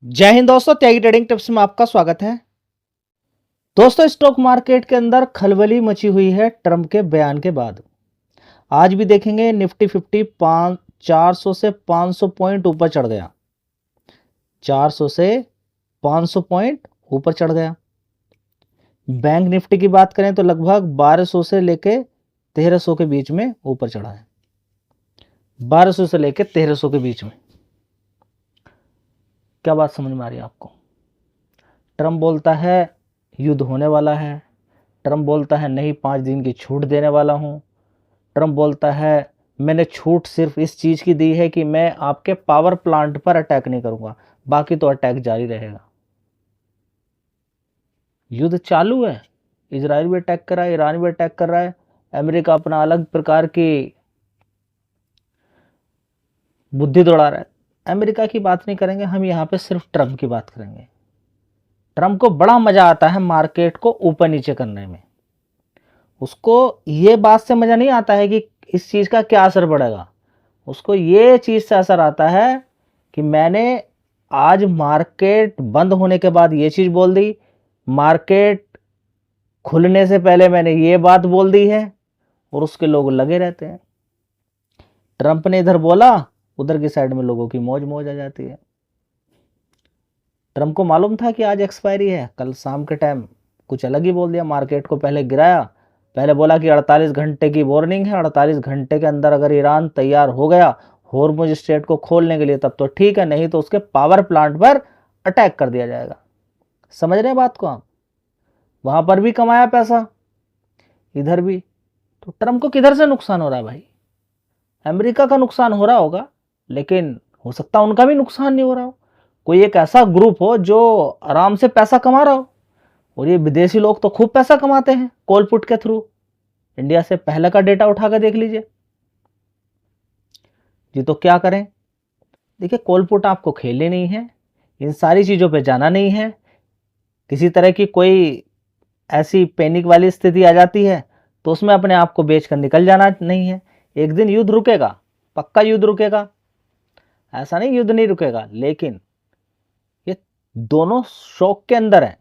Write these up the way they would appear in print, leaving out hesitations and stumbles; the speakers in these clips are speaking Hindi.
जय हिंद दोस्तों, त्यागी ट्रेडिंग टिप्स में आपका स्वागत है। दोस्तों, स्टॉक मार्केट के अंदर खलबली मची हुई है ट्रंप के बयान के बाद। आज भी देखेंगे निफ्टी 50 400 से 500 पॉइंट ऊपर चढ़ गया। 400 से 500 पॉइंट ऊपर चढ़ गया। बैंक निफ्टी की बात करें तो लगभग 1200 से लेके 1300 के बीच में ऊपर चढ़ा है। 1200 से लेके 1300 के बीच में। क्या बात समझ में आ रही है आपको? ट्रंप बोलता है युद्ध होने वाला है। ट्रंप बोलता है नहीं, 5 दिन की छूट देने वाला हूं। ट्रंप बोलता है मैंने छूट सिर्फ इस चीज़ की दी है कि मैं आपके पावर प्लांट पर अटैक नहीं करूंगा, बाकी तो अटैक जारी रहेगा। युद्ध चालू है। इजराइल भी अटैक कर रहा है, ईरान भी अटैक कर रहा है। अमेरिका अपना अलग प्रकार की बुद्धि दौड़ा रहा है। अमेरिका की बात नहीं करेंगे हम, यहाँ पे सिर्फ ट्रंप की बात करेंगे। ट्रंप को बड़ा मजा आता है मार्केट को ऊपर नीचे करने में। उसको ये बात से मजा नहीं आता है कि इस चीज़ का क्या असर पड़ेगा। उसको ये चीज़ से असर आता है कि मैंने आज मार्केट बंद होने के बाद ये चीज़ बोल दी, मार्केट खुलने से पहले मैंने ये बात बोल दी है, और उसके लोग लगे रहते हैं। ट्रंप ने इधर बोला, उधर की साइड में लोगों की मौज मौज आ जाती है। ट्रंप को मालूम था कि आज एक्सपायरी है, कल शाम के टाइम कुछ अलग ही बोल दिया, मार्केट को पहले गिराया। पहले बोला कि 48 घंटे की वार्निंग है, 48 घंटे के अंदर अगर ईरान तैयार हो गया होर्मुज स्ट्रेट को खोलने के लिए तब तो ठीक है, नहीं तो उसके पावर प्लांट पर अटैक कर दिया जाएगा। समझ रहे हैं बात को आप? वहां पर भी कमाया पैसा, इधर भी। तो ट्रंप को किधर से नुकसान हो रहा है भाई? अमेरिका का नुकसान हो रहा होगा, लेकिन हो सकता है उनका भी नुकसान नहीं हो रहा हो। कोई एक ऐसा ग्रुप हो जो आराम से पैसा कमा रहा हो। और ये विदेशी लोग तो खूब पैसा कमाते हैं कॉल पुट के थ्रू। इंडिया से पहले का डेटा उठाकर देख लीजिए जी। तो क्या करें? देखिए, कॉल पुट आपको खेलनी नहीं है, इन सारी चीज़ों पे जाना नहीं है। किसी तरह की कोई ऐसी पैनिक वाली स्थिति आ जाती है तो उसमें अपने आप को बेच कर निकल जाना नहीं है। एक दिन युद्ध रुकेगा, पक्का युद्ध रुकेगा, ऐसा नहीं युद्ध नहीं रुकेगा, लेकिन ये दोनों शॉक के अंदर है।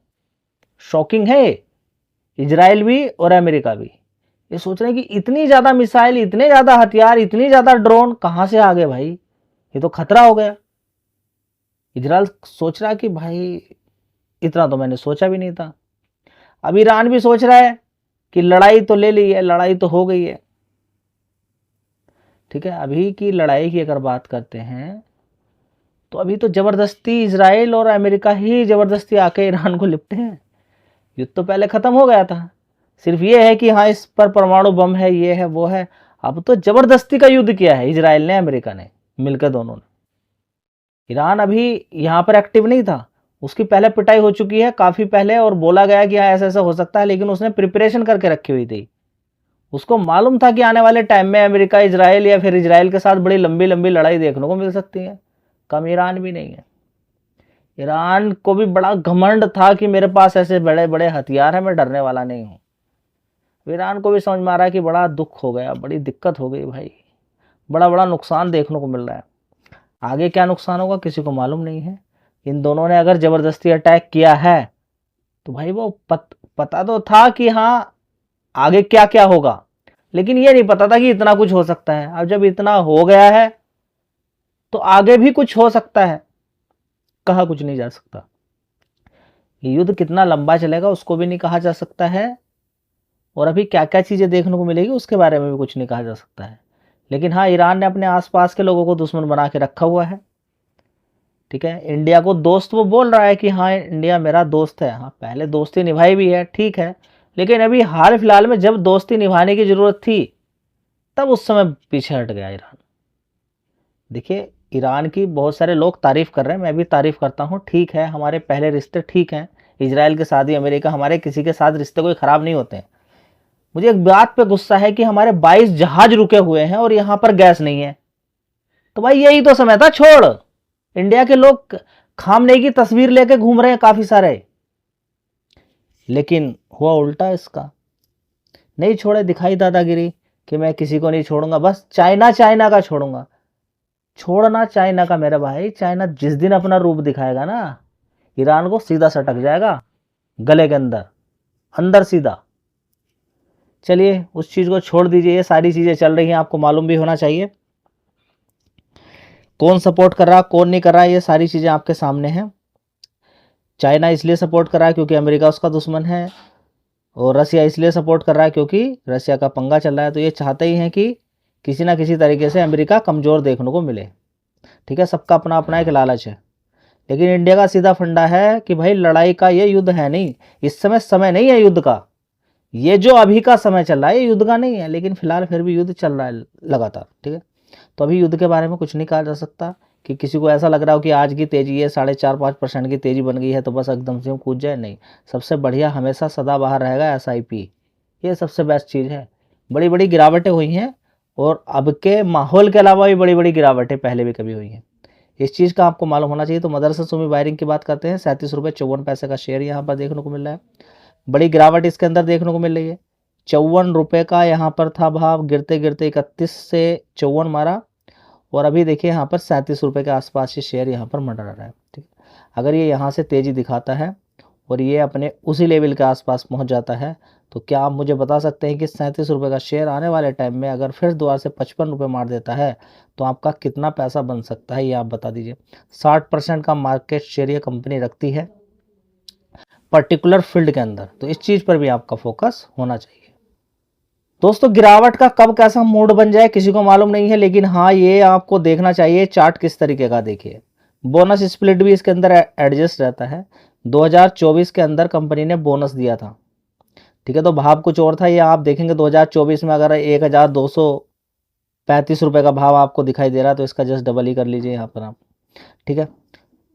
शॉकिंग है ये, इजराइल भी और अमेरिका भी। ये सोच रहे हैं कि इतनी ज़्यादा मिसाइल, इतने ज़्यादा हथियार, इतनी ज़्यादा ड्रोन कहाँ से आ गए भाई? ये तो खतरा हो गया। इजराइल सोच रहा है कि भाई इतना तो मैंने सोचा भी नहीं था। अब ईरान भी सोच रहा है कि लड़ाई तो ले ली है, लड़ाई तो हो गई है। ठीक है, अभी की लड़ाई की अगर बात करते हैं तो अभी तो ज़बरदस्ती इजराइल और अमेरिका ही ज़बरदस्ती आके ईरान को लिपटे हैं। युद्ध तो पहले ख़त्म हो गया था, सिर्फ ये है कि हाँ इस पर परमाणु बम है, ये है वो है। अब तो ज़बरदस्ती का युद्ध किया है इजराइल ने, अमेरिका ने मिलकर, दोनों ने। ईरान अभी यहाँ पर एक्टिव नहीं था, उसकी पहले पिटाई हो चुकी है काफ़ी पहले, और बोला गया कि हाँ ऐसा ऐसा हो सकता है, लेकिन उसने प्रिपरेशन करके रखी हुई थी। उसको मालूम था कि आने वाले टाइम में अमेरिका इजराइल या फिर इजराइल के साथ बड़ी लंबी लंबी लड़ाई देखने को मिल सकती है। कम ईरान भी नहीं है। ईरान को भी बड़ा घमंड था कि मेरे पास ऐसे बड़े बड़े हथियार हैं, मैं डरने वाला नहीं हूँ। ईरान को भी समझ में आ रहा है कि बड़ा दुख हो गया, बड़ी दिक्कत हो गई भाई, बड़ा बड़ा नुकसान देखने को मिल रहा है। आगे क्या नुकसान होगा किसी को मालूम नहीं है। इन दोनों ने अगर ज़बरदस्ती अटैक किया है तो भाई वो पता तो था कि हाँ आगे क्या क्या होगा, लेकिन ये नहीं पता था कि इतना कुछ हो सकता है। अब जब इतना हो गया है तो आगे भी कुछ हो सकता है, कहा कुछ नहीं जा सकता। ये युद्ध कितना लंबा चलेगा उसको भी नहीं कहा जा सकता है, और अभी क्या क्या चीज़ें देखने को मिलेगी उसके बारे में भी कुछ नहीं कहा जा सकता है। लेकिन हाँ, ईरान ने अपने आसपास के लोगों को दुश्मन बना के रखा हुआ है। ठीक है, इंडिया को दोस्त वो बोल रहा है कि हाँ इंडिया मेरा दोस्त है। हाँ, पहले दोस्ती निभाई भी है, ठीक है, लेकिन अभी हाल फिलहाल में जब दोस्ती निभाने की ज़रूरत थी तब उस समय पीछे हट गया ईरान। देखिए, ईरान की बहुत सारे लोग तारीफ़ कर रहे हैं, मैं भी तारीफ़ करता हूँ। ठीक है, हमारे पहले रिश्ते ठीक हैं, इजराइल के साथ ही अमेरिका, हमारे किसी के साथ रिश्ते कोई ख़राब नहीं होते हैं। मुझे एक बात पे गुस्सा है कि हमारे 22 जहाज रुके हुए हैं और यहाँ पर गैस नहीं है। तो भाई यही तो समय था, छोड़। इंडिया के लोग खामने की तस्वीर लेके घूम रहे हैं काफ़ी सारे, लेकिन हुआ उल्टा इसका। नहीं छोड़े, दिखाई दादागिरी कि मैं किसी को नहीं छोड़ूंगा, बस चाइना चाइना का छोड़ूंगा। छोड़ना चाइना का मेरे भाई। चाइना जिस दिन अपना रूप दिखाएगा ना, ईरान को सीधा सटक जाएगा गले के अंदर, अंदर सीधा। चलिए उस चीज़ को छोड़ दीजिए, ये सारी चीज़ें चल रही हैं, आपको मालूम भी होना चाहिए कौन सपोर्ट कर रहा कौन नहीं कर रहा, ये सारी चीज़ें आपके सामने हैं। चाइना इसलिए सपोर्ट कर रहा है क्योंकि अमेरिका उसका दुश्मन है, और रसिया इसलिए सपोर्ट कर रहा है क्योंकि रसिया का पंगा चल रहा है। तो ये चाहते ही हैं कि किसी ना किसी तरीके से अमेरिका कमज़ोर देखने को मिले, ठीक है। सबका अपना अपना एक लालच है, लेकिन इंडिया का सीधा फंडा है कि भाई लड़ाई का ये युद्ध है नहीं, इस समय नहीं है युद्ध का। ये जो अभी का समय चल रहा है ये युद्ध का नहीं है, लेकिन फिलहाल फिर भी युद्ध चल रहा है लगातार, ठीक है। तो अभी युद्ध के बारे में कुछ नहीं कहा जा सकता कि किसी को ऐसा लग रहा हो कि आज की तेजी ये 4.5-5% की तेजी बन गई है तो बस एकदम से कूद जाए, नहीं। सबसे बढ़िया हमेशा सदाबहार रहेगा SIP, ये सबसे बेस्ट चीज़ है। बड़ी बड़ी गिरावटें हुई हैं, और अब के माहौल के अलावा भी बड़ी बड़ी गिरावटें पहले भी कभी हुई हैं, इस चीज़ का आपको मालूम होना चाहिए। तो मदरसा सुमी वायरिंग की बात करते हैं, 37 रुपये 54 पैसे का शेयर यहाँ पर देखने को मिल रहा है। बड़ी गिरावट इसके अंदर देखने को मिल रही है। 54 रुपये का यहाँ पर था भाव, गिरते गिरते 31 से 54 मारा, और अभी देखिए यहाँ पर 37 रुपये के आसपास ये शेयर यहाँ पर मंडरा रहा है, ठीक है। अगर ये यहाँ से तेज़ी दिखाता है और ये अपने उसी लेवल के आसपास पहुँच जाता है, तो क्या आप मुझे बता सकते हैं कि 37 रुपये का शेयर आने वाले टाइम में अगर फिर दोबारा से 55 रुपये मार देता है तो आपका कितना पैसा बन सकता है, ये आप बता दीजिए। 60% का मार्केट शेयर ये कंपनी रखती है पर्टिकुलर फील्ड के अंदर, तो इस चीज़ पर भी आपका फोकस होना चाहिए। दोस्तों गिरावट का कब कैसा मूड बन जाए किसी को मालूम नहीं है, लेकिन हाँ ये आपको देखना चाहिए चार्ट किस तरीके का। देखिए बोनस स्प्लिट भी इसके अंदर एडजस्ट रहता है। 2024 के अंदर कंपनी ने बोनस दिया था, ठीक है, तो भाव कुछ और था। ये आप देखेंगे 2024 में अगर 1235 रुपये का भाव आपको दिखाई दे रहा है तो इसका जस्ट डबल ही कर लीजिए यहाँ पर आप, ठीक है।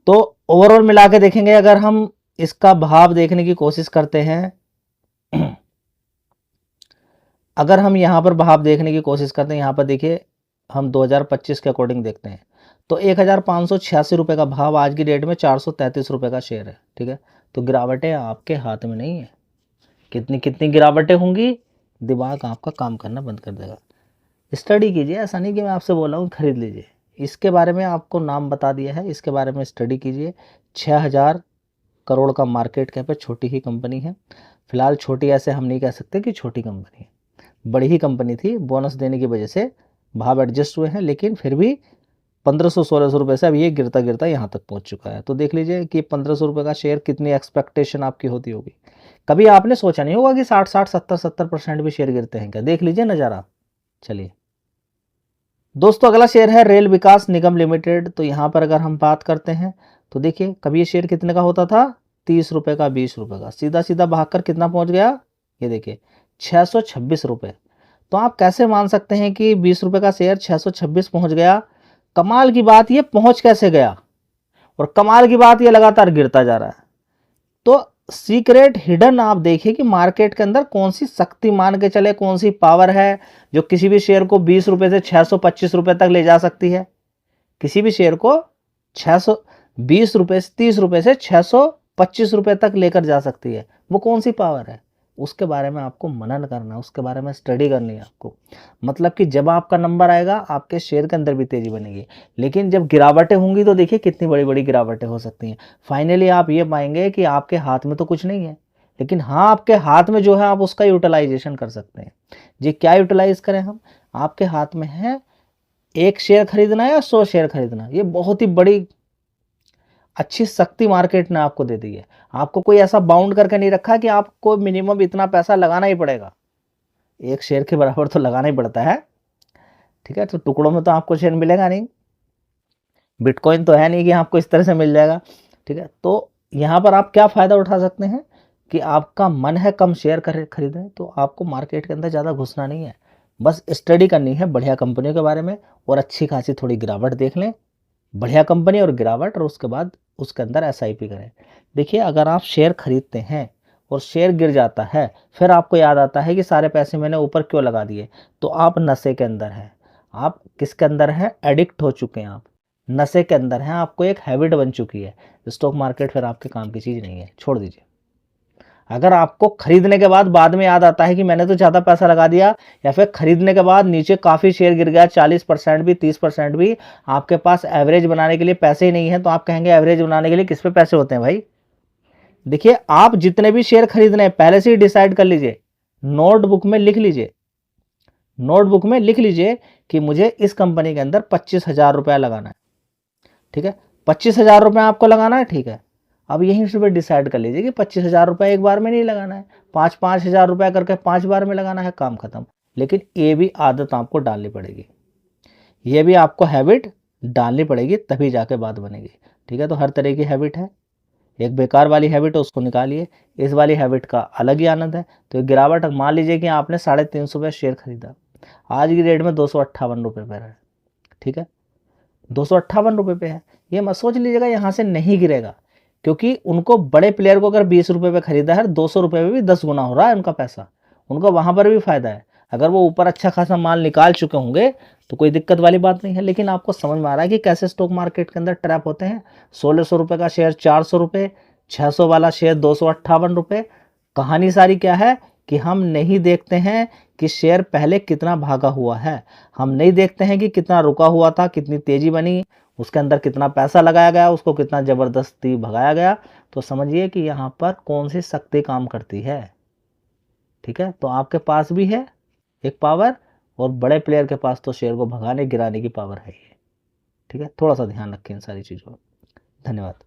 तो ओवरऑल मिला के देखेंगे, अगर हम इसका भाव देखने की कोशिश करते हैं अगर हम यहाँ पर भाव देखने की कोशिश करते हैं, यहाँ पर देखिए हम 2025 के अकॉर्डिंग देखते हैं तो 1586 रुपये का भाव, आज की डेट में 433 रुपये का शेयर है, ठीक है। तो गिरावटें आपके हाथ में नहीं है, कितनी कितनी गिरावटें होंगी दिमाग आपका काम करना बंद कर देगा। स्टडी कीजिए, ऐसा नहीं कि मैं आपसे बोल रहा हूँ खरीद लीजिए, इसके बारे में आपको नाम बता दिया है, इसके बारे में स्टडी कीजिए। 6000 करोड़ का मार्केट कैप है, छोटी ही कंपनी है। फिलहाल छोटी ऐसे हम नहीं कह सकते कि छोटी कंपनी है, बड़ी ही कंपनी थी, बोनस देने की वजह से भाव एडजस्ट हुए हैं, लेकिन फिर भी 1500-1600 रुपये से अब ये गिरता गिरता यहाँ तक पहुँच चुका है। तो देख लीजिए कि 1500 रुपये का शेयर कितनी एक्सपेक्टेशन आपकी होती होगी। कभी आपने सोचा नहीं होगा कि 60-60 70-70% भी शेयर गिरते हैं क्या, देख लीजिए नज़ारा। चलिए दोस्तों अगला शेयर है रेल विकास निगम लिमिटेड। तो यहाँ पर अगर हम बात करते हैं तो देखिए कभी ये शेयर कितने का होता था, 30 रुपये का, 20 रुपये का, सीधा सीधा भागकर कितना पहुँच गया, ये देखिए 626 रुपये। तो आप कैसे मान सकते हैं कि 20 रुपये का शेयर 626 पहुँच गया। कमाल की बात ये पहुँच कैसे गया, और कमाल की बात ये लगातार गिरता जा रहा है। तो सीक्रेट हिडन आप देखिए कि मार्केट के अंदर कौन सी शक्ति मान के चले, कौन सी पावर है जो किसी भी शेयर को 20 रुपये से 625 रुपये तक ले जा सकती है। किसी भी शेयर को 620 रुपये से 30 रुपये से 625 रुपये तक लेकर जा सकती है, वो कौन सी पावर है, उसके बारे में आपको मनन करना है, उसके बारे में स्टडी करनी है आपको। मतलब कि जब आपका नंबर आएगा आपके शेयर के अंदर भी तेजी बनेगी, लेकिन जब गिरावटें होंगी तो देखिए कितनी बड़ी बड़ी गिरावटें हो सकती हैं। फाइनली आप ये पाएंगे कि आपके हाथ में तो कुछ नहीं है, लेकिन हाँ आपके हाथ में जो है आप उसका यूटिलाइजेशन कर सकते हैं। जी क्या यूटिलाइज करें हम, आपके हाथ में है 1 शेयर खरीदना या 100 शेयर खरीदना, ये बहुत ही बड़ी अच्छी शक्ति मार्केट ने आपको दे दी है। आपको कोई ऐसा बाउंड करके नहीं रखा कि आपको मिनिमम इतना पैसा लगाना ही पड़ेगा, 1 शेयर के बराबर तो लगाना ही पड़ता है, ठीक है। तो टुकड़ों में तो आपको शेयर मिलेगा नहीं, बिटकॉइन तो है नहीं कि आपको इस तरह से मिल जाएगा, ठीक है। तो यहाँ पर आप क्या फ़ायदा उठा सकते हैं कि आपका मन है कम शेयर खरीदें, तो आपको मार्केट के अंदर ज़्यादा घुसना नहीं है, बस स्टडी करनी है बढ़िया कंपनियों के बारे में, और अच्छी खासी थोड़ी गिरावट देख लें, बढ़िया कंपनी और गिरावट, और उसके बाद उसके अंदर SIP करें। देखिए अगर आप शेयर खरीदते हैं और शेयर गिर जाता है, फिर आपको याद आता है कि सारे पैसे मैंने ऊपर क्यों लगा दिए, तो आप नशे के अंदर हैं। आप किसके अंदर हैं, एडिक्ट हो चुके हैं, आप नशे के अंदर हैं, आपको एक हैबिट बन चुकी है। स्टॉक मार्केट फिर आपके काम की चीज़ नहीं है, छोड़ दीजिए। अगर आपको खरीदने के बाद में याद आता है कि मैंने तो ज़्यादा पैसा लगा दिया, या फिर खरीदने के बाद नीचे काफ़ी शेयर गिर गया, 40% भी 30% भी, आपके पास एवरेज बनाने के लिए पैसे ही नहीं है, तो आप कहेंगे एवरेज बनाने के लिए किस पे पैसे होते हैं भाई। देखिए, आप जितने भी शेयर खरीदने हैं पहले से ही डिसाइड कर लीजिए, नोटबुक में लिख लीजिए, नोटबुक में लिख लीजिए कि मुझे इस कंपनी के अंदर 25,000 रुपया लगाना है। ठीक है, 25,000 रुपया आपको लगाना है। ठीक है, अब यहीं से डिसाइड कर लीजिए कि 25,000 रुपया एक बार में नहीं लगाना है, 5,000 रुपया करके 5 बार में लगाना है, काम खत्म। लेकिन ये भी आदत आपको डालनी पड़ेगी, ये भी आपको हैबिट डालनी पड़ेगी, तभी जाके बात बनेगी। ठीक है, तो हर तरह की हैबिट है, एक बेकार वाली हैबिट है उसको निकालिए, इस वाली हैबिट का अलग ही आनंद है। तो एक गिरावट, मान लीजिए कि आपने 350 रुपये शेयर खरीदा, आज की डेट में 258 रुपये पर है। ठीक है, 258 रुपये पे है, ये मत सोच लीजिएगा यहाँ से नहीं गिरेगा, क्योंकि उनको बड़े प्लेयर को अगर 20 रुपये पे खरीदा है, 200 रुपये में भी 10 गुना हो रहा है उनका पैसा, उनको वहाँ पर भी फायदा है। अगर वो ऊपर अच्छा खासा माल निकाल चुके होंगे तो कोई दिक्कत वाली बात नहीं है। लेकिन आपको समझ में आ रहा है कि कैसे स्टॉक मार्केट के अंदर ट्रैप होते हैं। 1600 रुपये का शेयर 400 रुपये, 600 वाला शेयर 258 रुपये। कहानी सारी क्या है कि हम नहीं देखते हैं कि शेयर पहले कितना भागा हुआ है, हम नहीं देखते हैं कि कितना रुका हुआ था, कितनी तेजी बनी, उसके अंदर कितना पैसा लगाया गया, उसको कितना ज़बरदस्ती भगाया गया। तो समझिए कि यहाँ पर कौन सी शक्ति काम करती है। ठीक है, तो आपके पास भी है एक पावर, और बड़े प्लेयर के पास तो शेयर को भगाने गिराने की पावर है ही। ठीक है, थोड़ा सा ध्यान रखें इन सारी चीज़ों का। धन्यवाद।